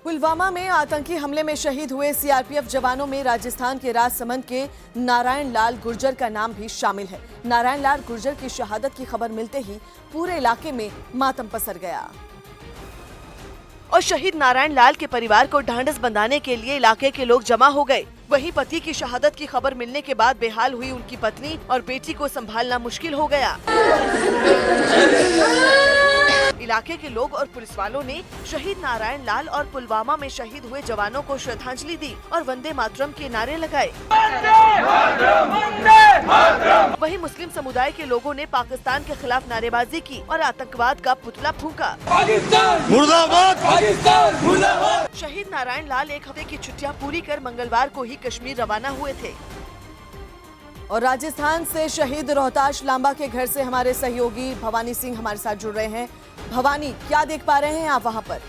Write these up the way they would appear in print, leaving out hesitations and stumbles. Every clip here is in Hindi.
पुलवामा में आतंकी हमले में शहीद हुए सीआरपीएफ जवानों में राजस्थान के राजसमंद के नारायण लाल गुर्जर का नाम भी शामिल है। नारायण लाल गुर्जर की शहादत की खबर मिलते ही पूरे इलाके में मातम पसर गया और शहीद नारायण लाल के परिवार को ढांढस बंधाने के लिए इलाके के लोग जमा हो गए। वहीं पति की शहादत की खबर मिलने के बाद बेहाल हुई उनकी पत्नी और बेटी को संभालना मुश्किल हो गया। इलाके के लोग और पुलिस वालों ने शहीद नारायण लाल और पुलवामा में शहीद हुए जवानों को श्रद्धांजलि दी और वंदे मातरम के नारे लगाए। वहीं मुस्लिम समुदाय के लोगों ने पाकिस्तान के खिलाफ नारेबाजी की और आतंकवाद का पुतला फूंका। शहीद नारायण लाल एक हफ्ते की छुट्टियां पूरी कर मंगलवार को ही कश्मीर रवाना हुए थे। और राजस्थान से शहीद रोहताश लांबा के घर से हमारे सहयोगी भवानी सिंह हमारे साथ जुड़ रहे हैं। भवानी, क्या देख पा रहे हैं आप वहां पर?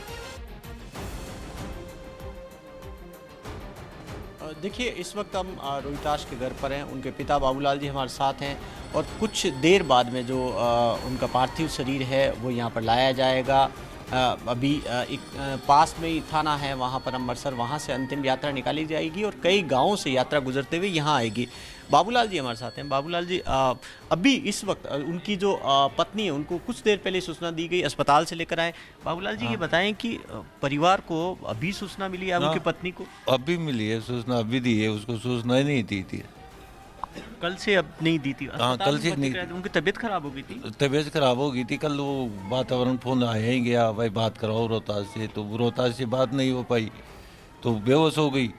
देखिए, इस वक्त हम रोहताश के घर पर हैं। उनके पिता बाबूलाल जी हमारे साथ हैं और कुछ देर बाद में जो उनका पार्थिव शरीर है वो यहाँ पर लाया जाएगा। अभी एक पास में ही थाना है, वहाँ पर अमृतसर, वहाँ से अंतिम यात्रा निकाली जाएगी और कई गांवों से यात्रा गुजरते हुए यहाँ आएगी। बाबूलाल जी हमारे साथ हैं। बाबूलाल जी, अभी इस वक्त उनकी जो पत्नी है उनको कुछ देर पहले सूचना दी गई, अस्पताल से लेकर आए। बाबूलाल जी, ये बताएं कि परिवार को अभी सूचना मिली है उनकी पत्नी को? अभी मिली है सूचना, अभी दी है, उसको सूचना ही नहीं दी थी। कल से अब नहीं दी थी? हाँ, कल से नहीं। उनकी तबीयत खराब हो गई थी? तबीयत खराब हो गई थी। कल वो वातावरण फोन आया ही गया, भाई बात कराओ रोहतास से, तो रोहतास से बात नहीं हो पाई तो बेहोश हो गई,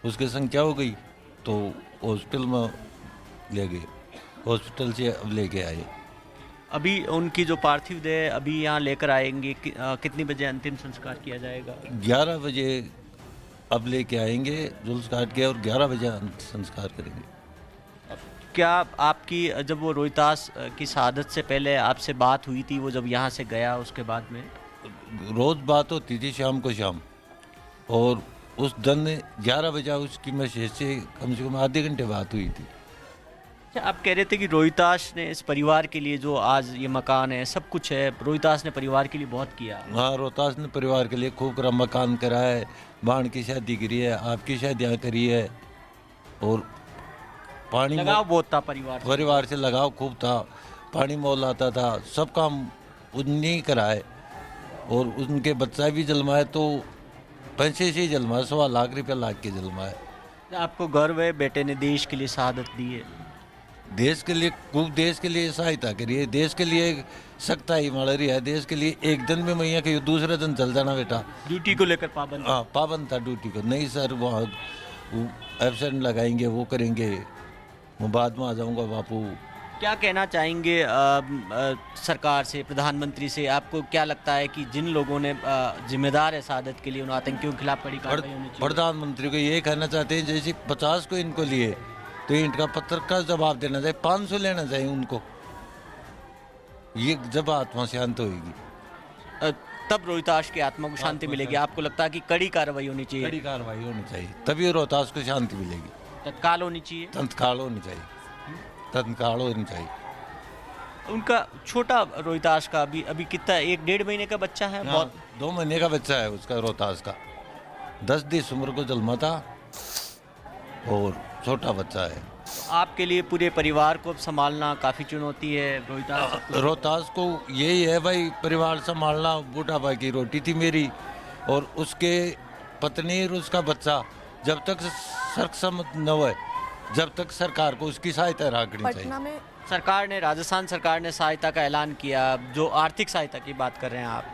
उसके संख्या हो गई तो हॉस्पिटल में ले गए, हॉस्पिटल से अब लेके आए। अभी उनकी जो पार्थिव देह अभी यहाँ लेकर आएंगे, कितनी बजे अंतिम संस्कार किया जाएगा? 11 बजे अब लेके आएंगे जुलूस काट के और 11 बजे संस्कार करेंगे। क्या आपकी जब वो रोहतास की शहादत से पहले आपसे बात हुई थी, वो जब यहाँ से गया उसके बाद में? रोज़ बात होती थी शाम को शाम, और उस दिन 11 बजे उसकी मैसेज से कम आधे घंटे बात हुई थी। आप कह रहे थे कि रोहतास ने इस परिवार के लिए, जो आज ये मकान है सब कुछ है, रोहतास ने परिवार के लिए बहुत किया। हाँ, रोहतास ने परिवार के लिए खूब करा, मकान करा है, बाण की शादी करी है, आपकी शादियाँ करी है, और पानी लगाव बहुत था परिवार से लगाव खूब था, पानी मोल आता था, सब काम उन्हीं ही करा है। और उनके बच्चा भी जन्माए तो पैसे से ही जन्माए, 1.25 लाख रुपया लाख के जन्माए। आपको गर्व है बेटे ने देश के लिए शहादत दी है? देश के लिए खूब, देश के लिए सहायता करी है, देश के लिए सख्ता ही मार रही है, देश के लिए एक दिन में मैया के दूसरे दिन चल जाना बेटा। ड्यूटी को लेकर पाबंद? हाँ, पाबंद था ड्यूटी को। नहीं सर, वहाँ एब्सेंट लगाएंगे, वो करेंगे, मैं बाद में आ जाऊँगा बापू। क्या कहना चाहेंगे सरकार से, प्रधानमंत्री से? आपको क्या लगता है कि जिन लोगों ने जिम्मेदार है शहादत के लिए, उन आतंकियों के खिलाफ कड़ी कार्रवाई होनी चाहिए? प्रधानमंत्री को ये कहना चाहते हैं, जैसे 50 को इनको लिए तो इनका पत्र का जवाब देना चाहिए, 500 लेना चाहिए उनको, ये जब आत्मा शांत होगी तब रोहतास की आत्मा को शांति मिलेगी। आपको लगता है कि कड़ी कार्रवाई होनी चाहिए? कड़ी कार्रवाई होनी चाहिए, तभी रोहतास को शांति मिलेगी। तत्काल होनी चाहिए? तत्काल होनी चाहिए, तत्काल होनी चाहिए। उनका छोटा रोहतास का अभी कितना, 1-1.5 महीने का बच्चा है? बहुत 2 महीने का बच्चा है उसका, रोहतास का 10 दिसंबर को जन्मा था और छोटा बच्चा है। आपके लिए पूरे परिवार को संभालना काफ़ी चुनौती है। रोहतास को यही है भाई, परिवार संभालना। बूढ़ा भाई की रोटी थी मेरी, और उसके पत्नी और उसका बच्चा जब तक सक्षम न हो, जब तक सरकार को उसकी सहायता रखनी चाहिए। सरकार ने, राजस्थान सरकार ने सहायता का ऐलान किया। जो आर्थिक सहायता की बात कर रहे हैं आप,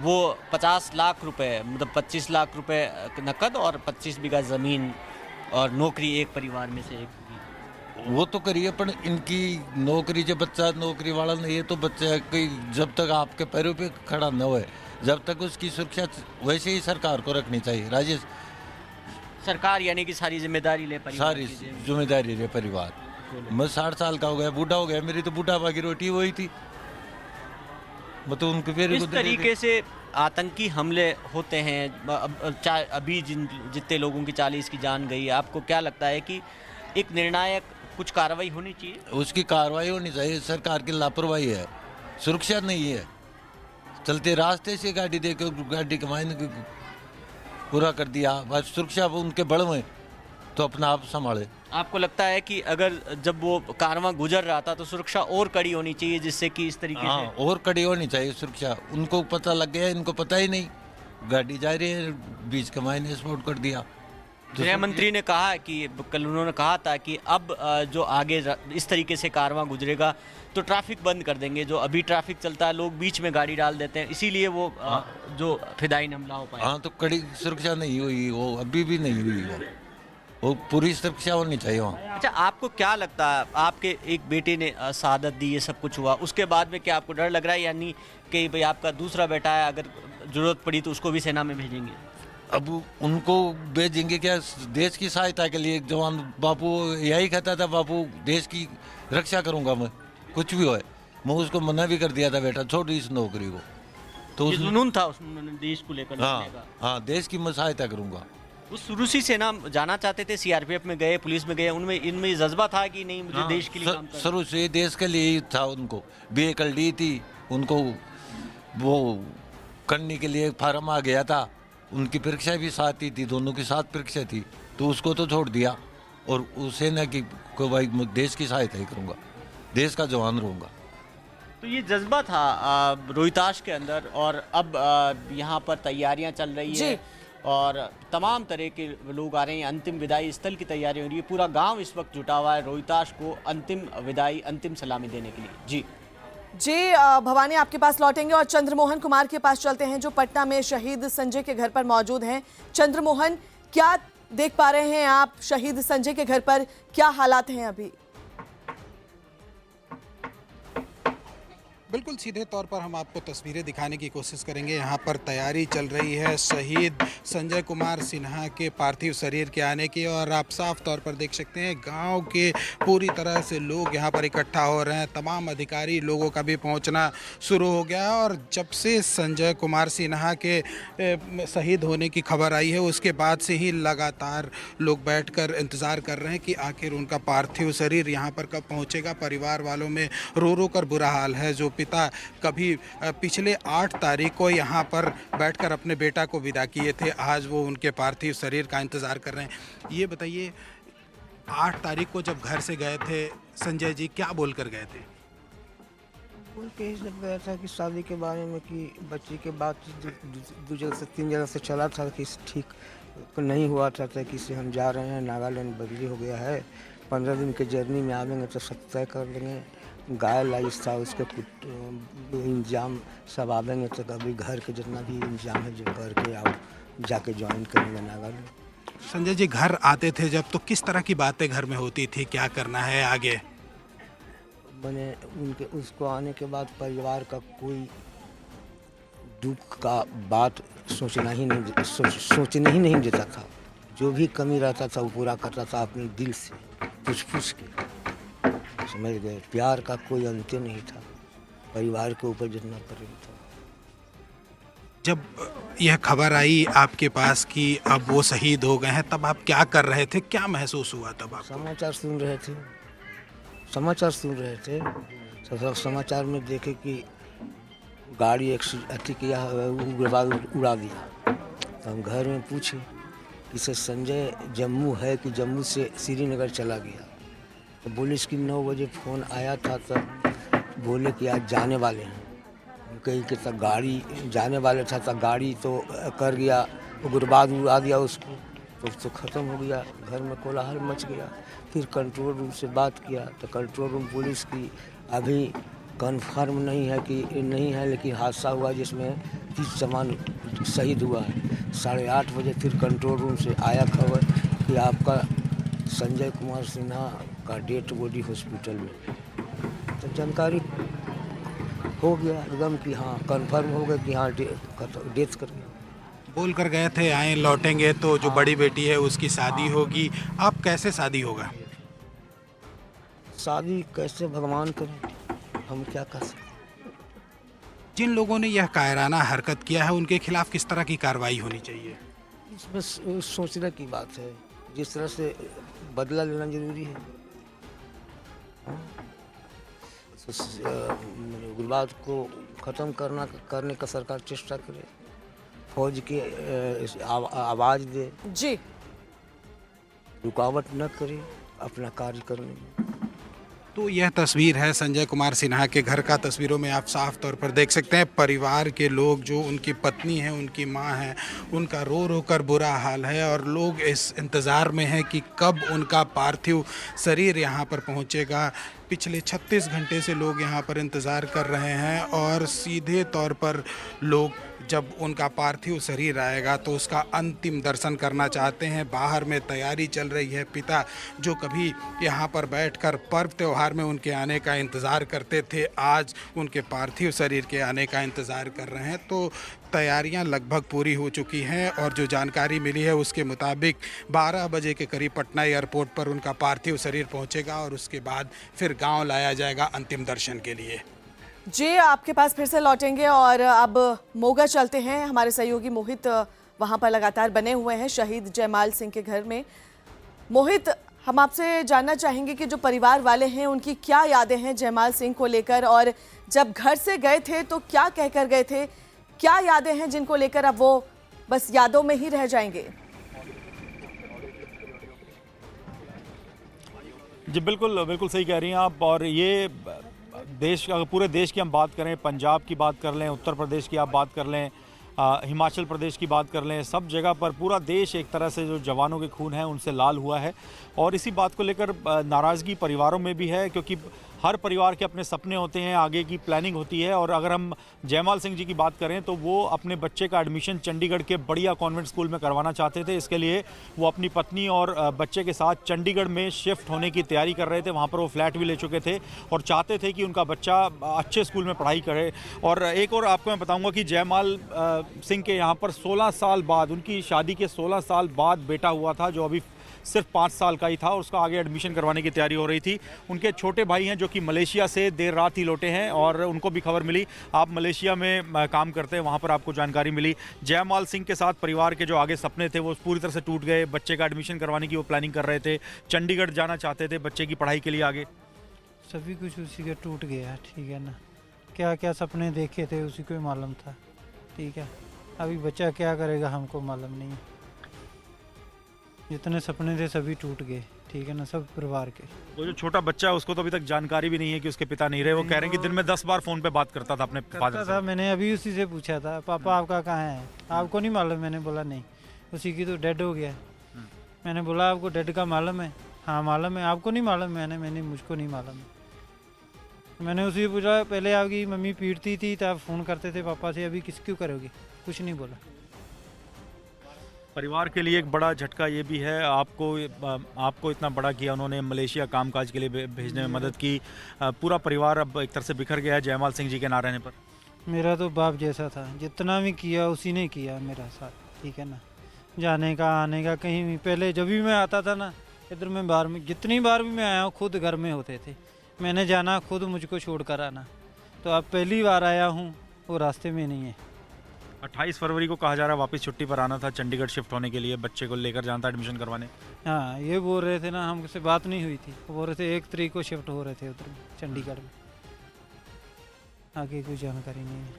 वो 50 लाख रुपए, मतलब 25 लाख रुपए नकद और 25 बीघा ज़मीन और नौकरी एक परिवार में से एक। वो तो करिए, पर इनकी नौकरी, जब बच्चा नौकरी वाला नहीं है तो बच्चा कोई जब तक आपके पैरों पे खड़ा न हो, जब तक उसकी सुरक्षा वैसे ही सरकार को रखनी चाहिए। राजेश, सरकार यानी कि सारी जिम्मेदारी ले, सारी जिम्मेदारी ले परिवार। मैं 60 साल का हो गया, बूढ़ा हो गया, मेरी तो बूढ़ा की रोटी वही थी। मतलब उनके पैर इस तरीके से आतंकी हमले होते हैं। अभी जितने लोगों की 40 की जान गई, आपको क्या लगता है कि एक निर्णायक कुछ कार्रवाई होनी चाहिए? उसकी कार्रवाई होनी चाहिए। सरकार की लापरवाही है, सुरक्षा नहीं है। चलते रास्ते से गाड़ी देके गाड़ी कमाने को पूरा कर दिया। बस सुरक्षा उनके बड़ में तो अपना आप संभाले। आपको लगता है कि अगर जब वो कारवां गुजर रहा था तो सुरक्षा और कड़ी होनी चाहिए, जिससे कि इस तरीके हाँ, से और कड़ी होनी चाहिए सुरक्षा। उनको पता लग गया, इनको पता ही नहीं, गाड़ी जा रही है, बीच कमाई ने स्पॉट कर दिया। गृह मंत्री ने कहा कि कल उन्होंने कहा था कि अब जो आगे इस तरीके से कारवां गुजरेगा तो ट्रैफिक बंद कर देंगे। जो अभी ट्रैफिक चलता है, लोग बीच में गाड़ी डाल देते हैं, इसीलिए वो जो फिदायीन हमला हो पाया। हाँ, तो कड़ी सुरक्षा नहीं हुई, वो अभी भी नहीं हुई, वो पूरी सुरक्षा होनी चाहिए वहाँ। अच्छा, आपको क्या लगता है, आपके एक बेटे ने शहादत दी, ये सब कुछ हुआ, उसके बाद में क्या आपको डर लग रहा है, यानी कि भाई आपका दूसरा बेटा है, अगर जरूरत पड़ी तो उसको भी सेना में भेजेंगे? अब उनको भेजेंगे क्या, देश की सहायता के लिए। जवान बापू यही कहता था, बापू देश की रक्षा करूंगा मैं, कुछ भी होए। मैं उसको मना भी कर दिया था, बेटा छोड़ इस नौकरी को। तो ये जुनून था उसमें देश को लेकर लड़ने का। हाँ, देश की मैं सहायता करूंगा। वो शुरू से सेना जाना चाहते थे, सीआरपीएफ में गए, पुलिस में गए, उनमें इनमें जज्बा था कि नहीं मुझे देश के लिए काम करना है? शुरू से देश के लिए ही था। उनको बीए कर ली थी, उनको वो करने के लिए फार्म आ गया था, उनकी परीक्षा भी साथ ही थी, दोनों की साथ परीक्षा थी, तो उसको तो छोड़ दिया और उसे ना कि भाई मैं देश की सहायता ही करूँगा, देश का जवान रहूँगा। तो ये जज्बा था रोहताश के अंदर, और अब यहाँ पर तैयारियां चल रही है और तमाम तरह के लोग आ रहे हैं। अंतिम विदाई स्थल की तैयारी हो रही है, पूरा गांव इस वक्त जुटा हुआ है रोहताश को अंतिम विदाई, अंतिम सलामी देने के लिए। जी भवानी, आपके पास लौटेंगे और चंद्रमोहन कुमार के पास चलते हैं जो पटना में शहीद संजय के घर पर मौजूद हैं। चंद्रमोहन, क्या देख पा रहे हैं आप शहीद संजय के घर पर, क्या हालात हैं अभी? बिल्कुल सीधे तौर पर हम आपको तस्वीरें दिखाने की कोशिश करेंगे। यहाँ पर तैयारी चल रही है शहीद संजय कुमार सिन्हा के पार्थिव शरीर के आने की, और आप साफ तौर पर देख सकते हैं गांव के पूरी तरह से लोग यहाँ पर इकट्ठा हो रहे हैं। तमाम अधिकारी लोगों का भी पहुँचना शुरू हो गया, और जब से संजय कुमार सिन्हा के शहीद होने की खबर आई है उसके बाद से ही लगातार लोग बैठकर इंतज़ार कर रहे हैं कि आखिर उनका पार्थिव शरीर यहाँ पर कब पहुँचेगा। परिवार वालों में रो रो कर बुरा हाल है। जो पिता कभी पिछले 8 तारीख को यहाँ पर बैठकर अपने बेटा को विदा किए थे, आज वो उनके पार्थिव शरीर का इंतज़ार कर रहे हैं। ये बताइए, 8 तारीख को जब घर से गए थे संजय जी, क्या बोलकर गए थे? बोल के ही जब गया था कि शादी के बारे में, कि बच्ची के बाद 2 जगह से 3 जगह से चला था कि ठीक नहीं हुआ था, कि से हम जा रहे हैं, नागालैंड बदली हो गया है, 15 दिन के जर्नी में आवेंगे तो सब तय कर लेंगे। गाय लाइस था, उसके इंतजाम सब आवेंगे तो कभी घर के जितना भी इंतजाम है जो करके आओ, जाके ज्वाइन करेंगे नागालैंड। संजय जी घर आते थे जब, तो किस तरह की बातें घर में होती थी, क्या करना है आगे? मैंने उनके उसको आने के बाद परिवार का कोई दुख का बात सोचने ही नहीं देता था। जो भी कमी रहता था वो पूरा करता था अपने दिल से, पूछ के, समझ गए। प्यार का कोई अंत नहीं था, परिवार के ऊपर जितना प्रेम था। जब यह खबर आई आपके पास कि अब वो शहीद हो गए हैं, तब आप क्या कर रहे थे, क्या महसूस हुआ तब आप? समाचार सुन रहे थे। तो समाचार में देखे कि गाड़ी अति किया, उग्रवाद उड़ा दिया। तो हम घर में पूछे कि सर संजय जम्मू है कि जम्मू से श्रीनगर चला गया? तो बोले इसकी 9 बजे फ़ोन आया था, तब बोले कि आज जाने वाले हैं। कहीं के तक गाड़ी जाने वाले था, तो गाड़ी तो कर गया, उग्रवाद उड़ा दिया उसको, तो ख़त्म हो गया। घर में कोलाहल मच गया। फिर कंट्रोल रूम से बात किया तो कंट्रोल रूम पुलिस की अभी कन्फर्म नहीं है, लेकिन हादसा हुआ जिसमें 30 जवान शहीद हुआ है। 8:30 बजे फिर कंट्रोल रूम से आया खबर कि आपका संजय कुमार सिन्हा का डेड बॉडी हॉस्पिटल में। तो जानकारी हो गया एकदम कि हाँ, कंफर्म हो गया कि हाँ डेथ कर गया। बोल कर गए थे आए लौटेंगे तो जो बड़ी बेटी है उसकी शादी होगी। अब कैसे शादी होगा? शादी कैसे भगवान करें, हम क्या कर सकते। जिन लोगों ने यह कायराना हरकत किया है उनके खिलाफ किस तरह की कार्रवाई होनी चाहिए? इसमें सोचने की बात है, जिस तरह से बदला लेना जरूरी है। उग्रवाद को ख़त्म करने का सरकार चेष्टा करे, फौज की आवाज़ दे, जी रुकावट न करे अपना कार्य करने में। तो यह तस्वीर है संजय कुमार सिन्हा के घर का। तस्वीरों में आप साफ तौर पर देख सकते हैं परिवार के लोग, जो उनकी पत्नी है, उनकी मां है, उनका रो रो कर बुरा हाल है और लोग इस इंतज़ार में हैं कि कब उनका पार्थिव शरीर यहां पर पहुंचेगा। पिछले 36 घंटे से लोग यहां पर इंतज़ार कर रहे हैं और सीधे तौर पर लोग जब उनका पार्थिव शरीर आएगा तो उसका अंतिम दर्शन करना चाहते हैं। बाहर में तैयारी चल रही है। पिता जो कभी यहाँ पर बैठकर पर्व त्योहार में उनके आने का इंतज़ार करते थे, आज उनके पार्थिव शरीर के आने का इंतज़ार कर रहे हैं। तो तैयारियां लगभग पूरी हो चुकी हैं और जो जानकारी मिली है उसके मुताबिक 12 बजे के करीब पटना एयरपोर्ट पर उनका पार्थिव शरीर पहुँचेगा और उसके बाद फिर गाँव लाया जाएगा अंतिम दर्शन के लिए। जी आपके पास फिर से लौटेंगे और अब मोगा चलते हैं। हमारे सहयोगी मोहित वहां पर लगातार बने हुए हैं शहीद जयमाल सिंह के घर में। मोहित, हम आपसे जानना चाहेंगे कि जो परिवार वाले हैं उनकी क्या यादें हैं जयमाल सिंह को लेकर, और जब घर से गए थे तो क्या कहकर गए थे, क्या यादें हैं जिनको लेकर अब वो बस यादों में ही रह जाएंगे? जी बिल्कुल बिल्कुल सही कह रही हैं आप। और ये देश, अगर पूरे देश की हम बात करें, पंजाब की बात कर लें, उत्तर प्रदेश की आप बात कर लें, हिमाचल प्रदेश की बात कर लें, सब जगह पर पूरा देश एक तरह से जो जवानों के खून है उनसे लाल हुआ है। और इसी बात को लेकर नाराज़गी परिवारों में भी है, क्योंकि हर परिवार के अपने सपने होते हैं, आगे की प्लानिंग होती है। और अगर हम जयमाल सिंह जी की बात करें तो वो अपने बच्चे का एडमिशन चंडीगढ़ के बढ़िया कॉन्वेंट स्कूल में करवाना चाहते थे। इसके लिए वो अपनी पत्नी और बच्चे के साथ चंडीगढ़ में शिफ्ट होने की तैयारी कर रहे थे। वहाँ पर वो फ्लैट भी ले चुके थे और चाहते थे कि उनका बच्चा अच्छे स्कूल में पढ़ाई करे। और एक और आपको मैं बताऊँगा कि जयमाल सिंह के यहाँ पर 16 साल बाद, उनकी शादी के 16 साल बाद बेटा हुआ था, जो अभी सिर्फ 5 साल का ही था, और उसका आगे एडमिशन करवाने की तैयारी हो रही थी। उनके छोटे भाई हैं जो कि मलेशिया से देर रात ही लौटे हैं और उनको भी खबर मिली। आप मलेशिया में काम करते हैं, वहाँ पर आपको जानकारी मिली। जयमाल सिंह के साथ परिवार के जो आगे सपने थे वो पूरी तरह से टूट गए। बच्चे का एडमिशन करवाने की वो प्लानिंग कर रहे थे, चंडीगढ़ जाना चाहते थे बच्चे की पढ़ाई के लिए आगे। सभी कुछ उसी का टूट गया, ठीक है ना। क्या क्या सपने देखे थे उसी को ही मालूम था, ठीक है। अभी बच्चा क्या करेगा हमको मालूम नहीं है। जितने सपने थे सभी टूट गए, ठीक है ना, सब परिवार के। वो जो छोटा बच्चा है उसको तो अभी तक जानकारी भी नहीं है कि उसके पिता नहीं रहे। वो कह रहे हैं कि दिन में 10 बार फ़ोन पे बात करता था अपने फादर से। मैंने अभी उसी से पूछा था, पापा आपका कहाँ है, आपको नहीं मालूम? मैंने बोला नहीं, उसी की तो डेड हो गया। मैंने बोला आपको डेड का मालूम है? हाँ मालूम है। आपको नहीं मालूम? मैंने मुझको नहीं मालूम है। मैंने उसी से पूछा, पहले आपकी मम्मी पीटती थी तो आप फ़ोन करते थे पापा से, अभी किस क्यों करोगे? कुछ नहीं बोला। परिवार के लिए एक बड़ा झटका ये भी है, आपको इतना बड़ा किया उन्होंने, मलेशिया कामकाज के लिए भेजने में मदद की। पूरा परिवार अब एक तरह से बिखर गया है जयमाल सिंह जी के ना रहने पर। मेरा तो बाप जैसा था, जितना भी किया उसी ने किया मेरा साथ, ठीक है ना। जाने का आने का कहीं भी, पहले जब भी मैं आता था ना इधर में, बाहर में जितनी बार भी मैं आया हूँ खुद घर में होते थे, मैंने जाना खुद मुझको छोड़ कर आना। तो अब पहली बार आया हूँ, वो रास्ते में नहीं है। 28 फरवरी को कहा जा रहा है वापस छुट्टी पर आना था चंडीगढ़ शिफ्ट होने के लिए, बच्चे को लेकर जाना था एडमिशन करवाने। हाँ ये बोल रहे थे ना, हमसे बात नहीं हुई थी, वो बोल रहे थे 1 तारीख को शिफ्ट हो रहे थे उधर चंडीगढ़ में। आगे कोई जानकारी नहीं है।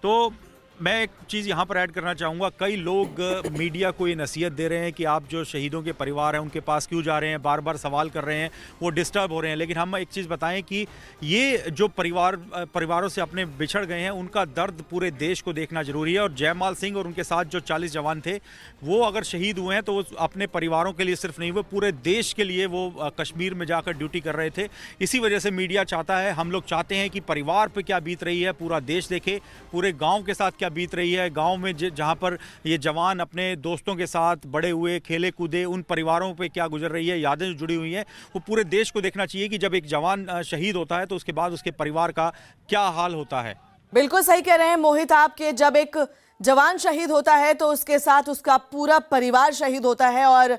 तो मैं एक चीज़ यहाँ पर ऐड करना चाहूँगा, कई लोग मीडिया को ये नसीहत दे रहे हैं कि आप जो शहीदों के परिवार हैं उनके पास क्यों जा रहे हैं, बार बार सवाल कर रहे हैं, वो डिस्टर्ब हो रहे हैं। लेकिन हम एक चीज़ बताएं कि ये जो परिवारों से अपने बिछड़ गए हैं उनका दर्द पूरे देश को देखना जरूरी है। और जयमाल सिंह और उनके साथ जो 40 जवान थे वो अगर शहीद हुए हैं तो वो अपने परिवारों के लिए सिर्फ नहीं, वो पूरे देश के लिए वो कश्मीर में जाकर ड्यूटी कर रहे थे। इसी वजह से मीडिया चाहता है, हम लोग चाहते हैं कि परिवार पर क्या बीत रही है पूरा देश देखे, पूरे गाँव के साथ क्या बीत रही है, गांव में जहां पर ये जवान अपने दोस्तों के साथ बड़े हुए, खेले कूदे, उन परिवारों पे क्या गुजर रही है, यादें जो जुड़ी हुई हैं, वो पूरे देश को देखना चाहिए कि जब एक जवान शहीद होता है तो उसके बाद उसके परिवार का क्या हाल होता है। बिल्कुल सही कह रहे हैं मोहित आपके, जब एक जवान शहीद होता है तो उसके साथ उसका पूरा परिवार शहीद होता है। और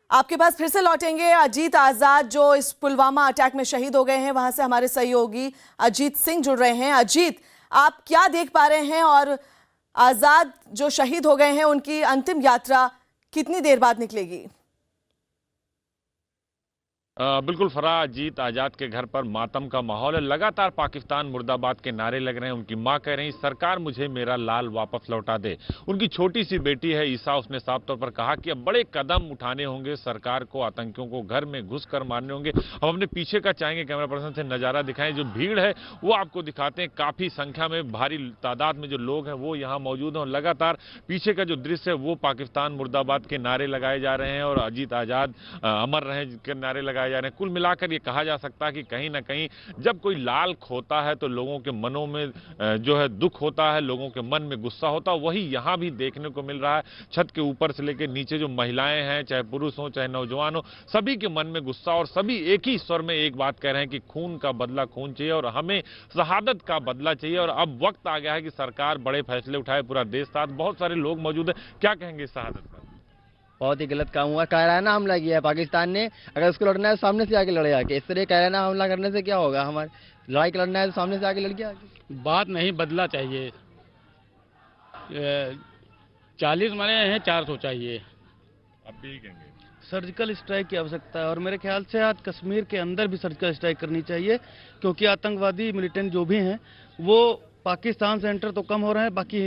आपके पास फिर से लौटेंगे अजीत आजाद जो इस पुलवामा अटैक में शहीद हो गए हैं, वहां से हमारे सहयोगी अजीत सिंह जुड़ रहे हैं। अजीत, आप क्या देख पा रहे हैं और आजाद जो शहीद हो गए हैं उनकी अंतिम यात्रा कितनी देर बाद निकलेगी? बिल्कुल फरा, अजीत आजाद के घर पर मातम का माहौल है। लगातार पाकिस्तान मुर्दाबाद के नारे लग रहे हैं। उनकी मां कह रही सरकार मुझे मेरा लाल वापस लौटा दे। उनकी छोटी सी बेटी है ईसा, उसने साफ तौर पर कहा कि अब बड़े कदम उठाने होंगे, सरकार को, आतंकियों को घर में घुस कर मारने होंगे। हम अपने पीछे का चाहेंगे कैमरा पर्सन से नजारा दिखाएं, जो भीड़ है वो आपको दिखाते हैं। काफी संख्या में, भारी तादाद में जो लोग हैं वो यहाँ मौजूद हैं और लगातार पीछे का जो दृश्य है वो पाकिस्तान मुर्दाबाद के नारे लगाए जा रहे हैं और अजीत आजाद अमर रहे के नारे लगाए जा रहे हैं। कुल मिलाकर ये कहा जा सकता है कि कहीं ना कहीं जब कोई लाल खोता है तो लोगों के मनों में जो है दुख होता है, लोगों के मन में गुस्सा होता है। वही यहां भी देखने को मिल रहा है। छत के ऊपर से लेकर नीचे जो महिलाएं हैं, चाहे पुरुष हो चाहे नौजवान हो, सभी के मन में गुस्सा और सभी एक ही स्वर में एक बात कह रहे हैं कि खून का बदला खून चाहिए और हमें शहादत का बदला चाहिए। और अब वक्त आ गया है कि सरकार बड़े फैसले उठाए, पूरा देश साथ। बहुत सारे लोग मौजूद है, क्या कहेंगे इस शहादत पर? बहुत ही गलत काम हुआ। कायराना हमला किया है पाकिस्तान ने। अगर उसको लड़ना है सामने से आके लड़े आके। इस तरह कायराना हमला करने से क्या होगा? हमारी लड़ाई लड़ना है तो सामने से आके लड़ के आके। बात नहीं, बदला चाहिए। 40 मरे हैं, 400 चाहिए। अब भी कहेंगे सर्जिकल स्ट्राइक की आवश्यकता है और मेरे ख्याल से आज कश्मीर के अंदर भी सर्जिकल स्ट्राइक करनी चाहिए, क्योंकि आतंकवादी मिलिटेंट जो भी हैं वो पाकिस्तान से एंटर तो कम हो रहे हैं, बाकी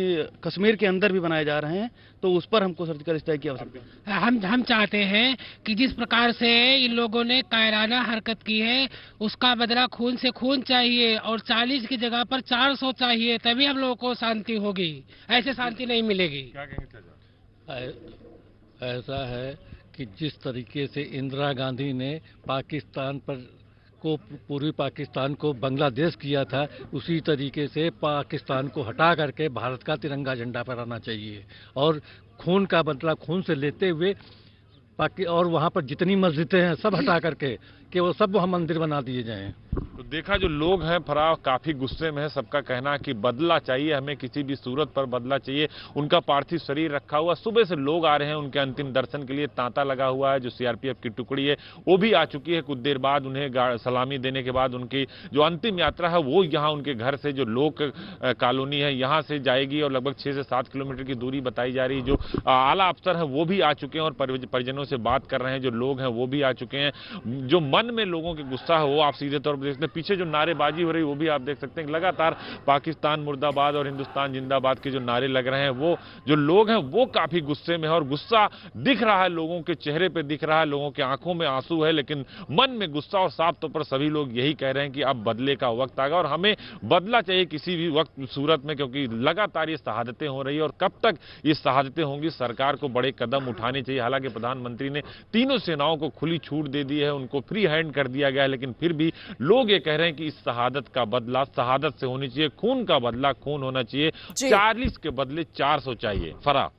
कश्मीर के अंदर भी बनाए जा रहे हैं, तो उस पर हमको सर्जिकल स्ट्राइक की आवश्यकता है। हम चाहते हैं कि जिस प्रकार से इन लोगों ने कायराना हरकत की है उसका बदला खून से खून चाहिए और 40 की जगह पर 400 चाहिए, तभी हम लोगों को शांति होगी। ऐसे शांति नहीं मिलेगी। क्या कहेंगे? ऐसा है कि जिस तरीके से इंदिरा गांधी ने पाकिस्तान पर को पूर्वी पाकिस्तान को बांग्लादेश किया था, उसी तरीके से पाकिस्तान को हटा करके भारत का तिरंगा झंडा फहराना चाहिए और खून का बदला खून से लेते हुए और वहाँ पर जितनी मस्जिदें हैं सब हटा करके कि वो सब वहाँ मंदिर बना दिए जाएं। तो देखा जो लोग हैं फराह काफी गुस्से में है। सबका कहना है कि बदला चाहिए, हमें किसी भी सूरत पर बदला चाहिए। उनका पार्थिव शरीर रखा हुआ, सुबह से लोग आ रहे हैं उनके अंतिम दर्शन के लिए। तांता लगा हुआ है। जो सीआरपीएफ की टुकड़ी है वो भी आ चुकी है। कुछ देर बाद उन्हें सलामी देने के बाद उनकी जो अंतिम यात्रा है वो यहाँ उनके घर से, जो लोक कॉलोनी है यहाँ से जाएगी और लगभग 6 से 7 किलोमीटर की दूरी बताई जा रही है। जो आला अफसर है वो भी आ चुके हैं और परिजनों से बात कर रहे हैं। जो लोग हैं वो भी आ चुके हैं। जो मन में लोगों के गुस्सा है वो आप सीधे तौर पर देख सकते हैं। पीछे जो नारेबाजी हो रही है वो भी आप देख सकते हैं। लगातार पाकिस्तान मुर्दाबाद और हिंदुस्तान जिंदाबाद के जो नारे लग रहे हैं, वो जो लोग हैं वो काफी गुस्से में है और गुस्सा दिख रहा है, लोगों के चेहरे पे दिख रहा है, लोगों के आंखों में आंसू है, लेकिन मन में गुस्सा। और साफ तौर पर सभी लोग यही कह रहे हैं कि अब बदले का वक्त आ गया और हमें बदला चाहिए किसी भी वक्त सूरत में, क्योंकि लगातार ये शहादतें हो रही है और कब तक ये शहादतें होंगी। सरकार को बड़े कदम उठाने चाहिए। हालांकि प्रधानमंत्री ने तीनों सेनाओं को खुली छूट दे दी है, उनको फ्री हैंड कर दिया गया है, लेकिन फिर भी लोग ये कह रहे हैं कि इस शहादत का बदला शहादत से होनी चाहिए, खून का बदला खून होना चाहिए। 40 के बदले 400 चाहिए। फरा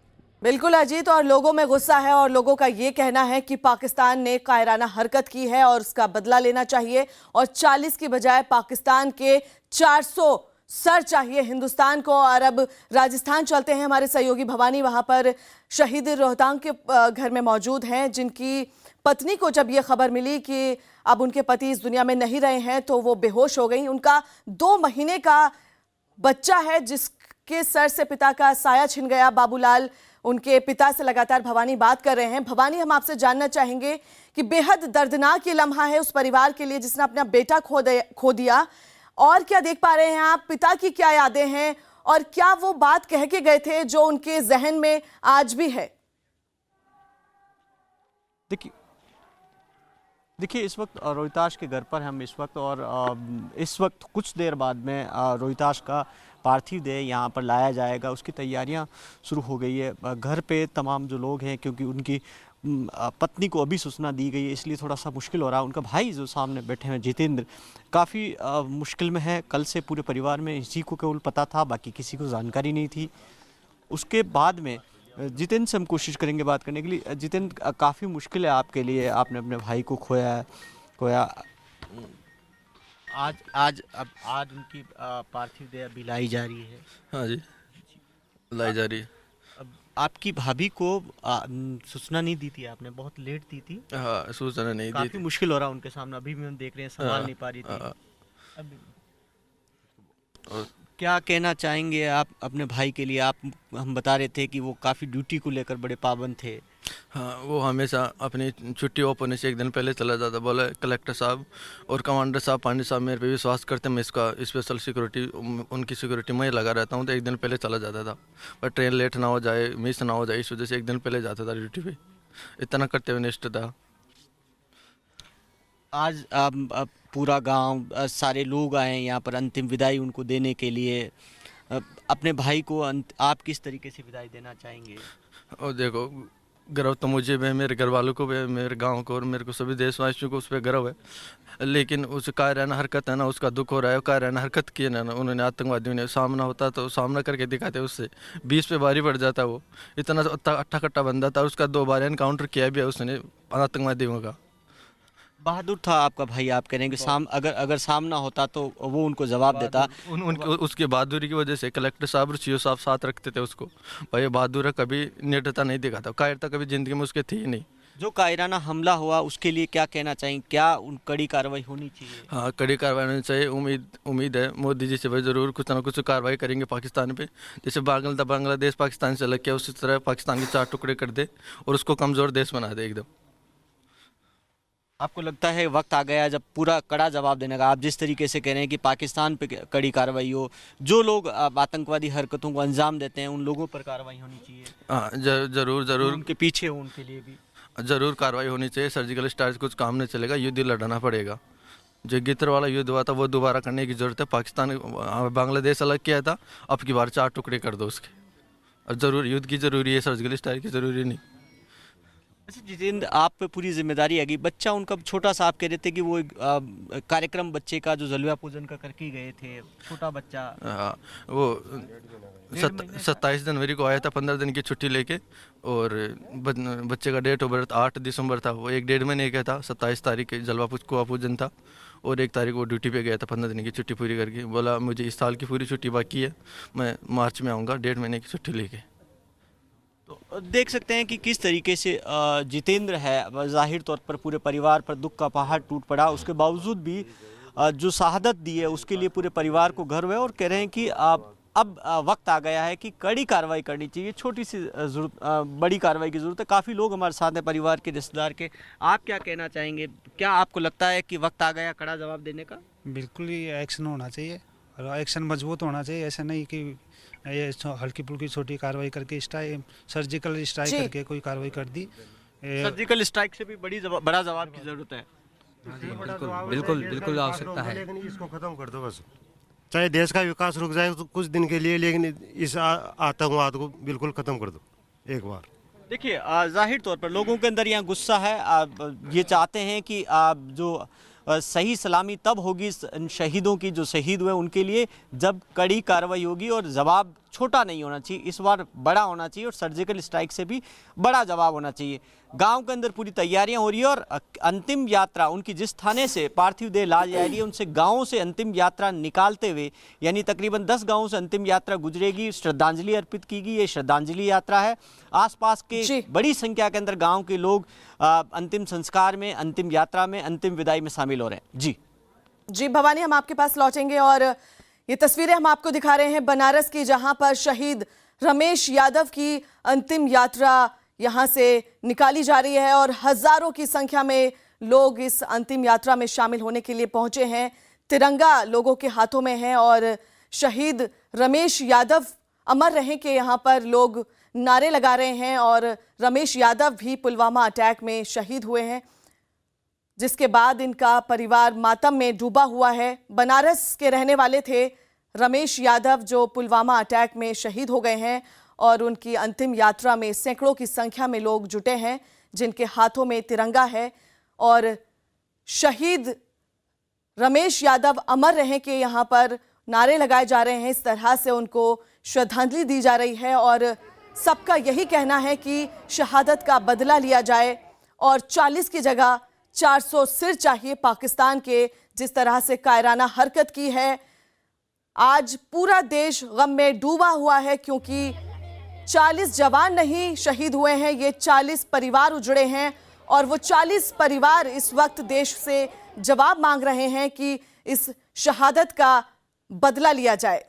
बिल्कुल अजीत, और लोगों में गुस्सा है और लोगों का ये कहना है कि पाकिस्तान ने कायराना हरकत की है और उसका बदला लेना चाहिए और 40 की बजाय पाकिस्तान के 400 सर चाहिए हिंदुस्तान को। और अब राजस्थान चलते हैं, हमारे सहयोगी भवानी वहां पर शहीद रोहतांग के घर में मौजूद हैं, जिनकी पत्नी को जब ये खबर मिली कि अब उनके पति इस दुनिया में नहीं रहे हैं तो वो बेहोश हो गई। उनका 2 महीने का बच्चा है जिसके सर से पिता का साया छिन गया। बाबूलाल उनके पिता से लगातार भवानी बात कर रहे हैं। भवानी, हम आपसे जानना चाहेंगे कि बेहद दर्दनाक ये लम्हा है उस परिवार के लिए जिसने अपना बेटा खो दिया, और क्या देख पा रहे हैं आप? पिता की क्या यादें हैं और क्या वो बात कह के गए थे जो उनके जहन में आज भी है? देखिए इस वक्त रोहिताश के घर पर हम इस वक्त, और इस वक्त कुछ देर बाद में रोहिताश का पार्थिव देह यहाँ पर लाया जाएगा। उसकी तैयारियां शुरू हो गई है। घर पे तमाम जो लोग हैं, क्योंकि उनकी पत्नी को अभी सूचना दी गई है इसलिए थोड़ा सा मुश्किल हो रहा है। उनका भाई जो सामने बैठे हैं जितेंद्र, काफ़ी मुश्किल में है। कल से पूरे परिवार में इसी को केवल पता था, बाकी किसी को जानकारी नहीं थी। उसके बाद में जितेंद्र से हम कोशिश करेंगे बात करने के लिए। जितेंद्र, काफ़ी मुश्किल है आपके लिए, आपने अपने भाई को खोया। आज उनकी पार्थिव देह अभी लाई जा रही है। हाँ जी, लाई जा रही है। अब आपकी भाभी को सूचना नहीं दी थी आपने? बहुत लेट दी थी। हाँ, सूचना नहीं दी थी। काफ़ी मुश्किल हो रहा है उनके सामने, अभी भी हम देख रहे हैं संभाल नहीं पा रही थी। क्या कहना चाहेंगे आप अपने भाई के लिए? हम बता रहे थे कि वो काफ़ी ड्यूटी को लेकर बड़े पाबंद थे। हाँ, वो हमेशा अपनी छुट्टी ऑफ होने से एक दिन पहले चला जाता। बोला कलेक्टर साहब और कमांडर साहब, पांडे साहब मेरे पे विश्वास करते, मैं इसका स्पेशल सिक्योरिटी, उनकी सिक्योरिटी मैं लगा रहता हूँ, तो एक दिन पहले चला जाता था। पर ट्रेन लेट ना हो जाए, मिस ना हो जाए, इस वजह से एक दिन पहले जाता था ड्यूटी पे। इतना करते हुए निष्ठ था। आज पूरा गांव, सारे लोग आए हैं यहाँ पर अंतिम विदाई उनको देने के लिए। अपने भाई को आप किस तरीके से विदाई देना चाहेंगे? और देखो, गर्व तो मुझे भी, मेरे घर वालों को भी, मेरे गांव को और मेरे को सभी देशवासियों को उस पर गर्व है। लेकिन उस कायराना हरकत है ना, उसका दुख हो रहा है। कायराना हरकत की है ना उन्होंने, आतंकवादियों ने, सामना होता तो सामना करके दिखाते, उससे 20 पे भारी पड़ जाता। वो इतना अट्ठा कट्टा बंदा था, उसका 2 बार एनकाउंटर किया भी है उसने आतंकवादियों का। बहादुर था आपका भाई, आप कह रहे हैं कि अगर सामना होता तो वो उनको जवाब देता। उसकी बहादुरी की वजह से कलेक्टर साहब और सीओ साहब साथ रखते थे उसको। भाई बहादुर है, कभी निडरता नहीं दिखाता, कायरता कभी जिंदगी में उसके थी ही नहीं। जो कायराना हमला हुआ उसके लिए क्या कहना चाहेंगे? क्या उन कड़ी कार्रवाई होनी चाहिए? हाँ, कड़ी कार्रवाई होनी चाहिए। उम्मीद है मोदी जी से भाई ज़रूर कुछ ना कुछ कार्रवाई करेंगे पाकिस्तान पे। जैसे बांग्लादेश पाकिस्तान से अलग किया, उसी तरह पाकिस्तान के 4 टुकड़े कर दे और उसको कमज़ोर देश बना दे एकदम। आपको लगता है वक्त आ गया जब पूरा कड़ा जवाब देने का? आप जिस तरीके से कह रहे हैं कि पाकिस्तान पे कड़ी कार्रवाई हो, जो लोग आतंकवादी हरकतों को अंजाम देते हैं उन लोगों पर कार्रवाई होनी चाहिए। हाँ, ज़रूर उनके पीछे हो, उनके लिए भी ज़रूर कार्रवाई होनी चाहिए। सर्जिकल स्ट्राइक कुछ काम नहीं चलेगा, युद्ध लड़ना पड़ेगा। जो गितर वाला युद्ध हुआ था वो दोबारा करने की ज़रूरत है। पाकिस्तान बांग्लादेश अलग किया था, अब की बार 4 टुकड़े कर दो उसके। और ज़रूर युद्ध की ज़रूरी है, सर्जिकल स्ट्राइक की ज़रूरी नहीं। अच्छा जितेंद्र, आप पे पूरी जिम्मेदारी आ गई। बच्चा उनका छोटा सा, आप कह रहे थे कि वो एक कार्यक्रम बच्चे का जो जलवा पूजन का करके गए थे, छोटा बच्चा। हाँ, वो 27 जनवरी को आया था 15 दिन की छुट्टी लेके, और बच्चे का डेट ऑफ बर्थ 8 दिसंबर था। वो 1-1.5 महीने का था। 27 तारीख जलवा पूजन था और 1 तारीख वो ड्यूटी पे गया था 15 दिन की छुट्टी पूरी करके। बोला मुझे इस साल की पूरी छुट्टी बाकी है, मैं मार्च में आऊँगा 1.5 महीने की छुट्टी लेके। तो देख सकते हैं कि किस तरीके से जितेंद्र है, जाहिर तौर पर पूरे परिवार पर दुख का पहाड़ टूट पड़ा। उसके बावजूद भी जो शहादत दी है उसके लिए पूरे परिवार को गर्व है और कह रहे हैं कि अब वक्त आ गया है कि कड़ी कार्रवाई करनी चाहिए। छोटी सी बड़ी कार्रवाई की ज़रूरत है। काफ़ी लोग हमारे साथ हैं, परिवार के, रिश्तेदार के। आप क्या कहना चाहेंगे? क्या आपको लगता है कि वक्त आ गया कड़ा जवाब देने का? बिल्कुल ही एक्शन होना चाहिए और एक्शन मजबूत होना चाहिए। ऐसा नहीं कि ये हल्की फुल्की छोटी कार्रवाई करके सर्जिकल स्ट्राइक करके कोई कार्रवाई कर दी। सर्जिकल स्ट्राइक से भी बड़ा जवाब की जरूरत है। बिल्कुल आवश्यकता है। लेकिन इसको खत्म कर दो बस। चाहे देश का विकास रुक जाए तो कुछ दिन के लिए, लेकिन इस आतंकवाद को बिल्कुल खत्म कर दो एक बार। देखिए, जाहिर तौर पर लोगों के अंदर यहाँ गुस्सा है। ये चाहते हैं कि जो सही सलामी तब होगी शहीदों की, जो शहीद हुए उनके लिए, जब कड़ी कार्रवाई होगी और जवाब छोटा नहीं होना चाहिए, इस बार बड़ा होना चाहिए और सर्जिकल स्ट्राइक से भी बड़ा जवाब होना चाहिए। गांव के अंदर पूरी तैयारियां हो रही है और अंतिम यात्रा उनकी जिस थाने से पार्थिव देह ला जा रही है, उनसे गांवों से अंतिम यात्रा निकालते हुए, यानी तकरीबन 10 गांवों से अंतिम यात्रा गुजरेगी, श्रद्धांजलि अर्पित की गई। ये श्रद्धांजलि यात्रा है। आसपास के बड़ी संख्या के अंदर गाँव के लोग अंतिम संस्कार में, अंतिम यात्रा में, अंतिम विदाई में शामिल हो रहे हैं। जी भवानी, हम आपके पास लौटेंगे और ये तस्वीरें हम आपको दिखा रहे हैं बनारस की, जहां पर शहीद रमेश यादव की अंतिम यात्रा यहां से निकाली जा रही है और हजारों की संख्या में लोग इस अंतिम यात्रा में शामिल होने के लिए पहुंचे हैं। तिरंगा लोगों के हाथों में है और शहीद रमेश यादव अमर रहे के यहाँ पर लोग नारे लगा रहे हैं और रमेश यादव भी पुलवामा अटैक में शहीद हुए हैं, जिसके बाद इनका परिवार मातम में डूबा हुआ है। बनारस के रहने वाले थे रमेश यादव, जो पुलवामा अटैक में शहीद हो गए हैं और उनकी अंतिम यात्रा में सैकड़ों की संख्या में लोग जुटे हैं जिनके हाथों में तिरंगा है और शहीद रमेश यादव अमर रहे के यहाँ पर नारे लगाए जा रहे हैं। इस तरह से उनको श्रद्धांजलि दी जा रही है और सबका यही कहना है कि शहादत का बदला लिया जाए और 40 की जगह 400 सिर चाहिए पाकिस्तान के, जिस तरह से कायराना हरकत की है। आज पूरा देश गम में डूबा हुआ है क्योंकि 40 जवान नहीं शहीद हुए हैं, ये 40 परिवार उजड़े हैं और वो 40 परिवार इस वक्त देश से जवाब मांग रहे हैं कि इस शहादत का बदला लिया जाए।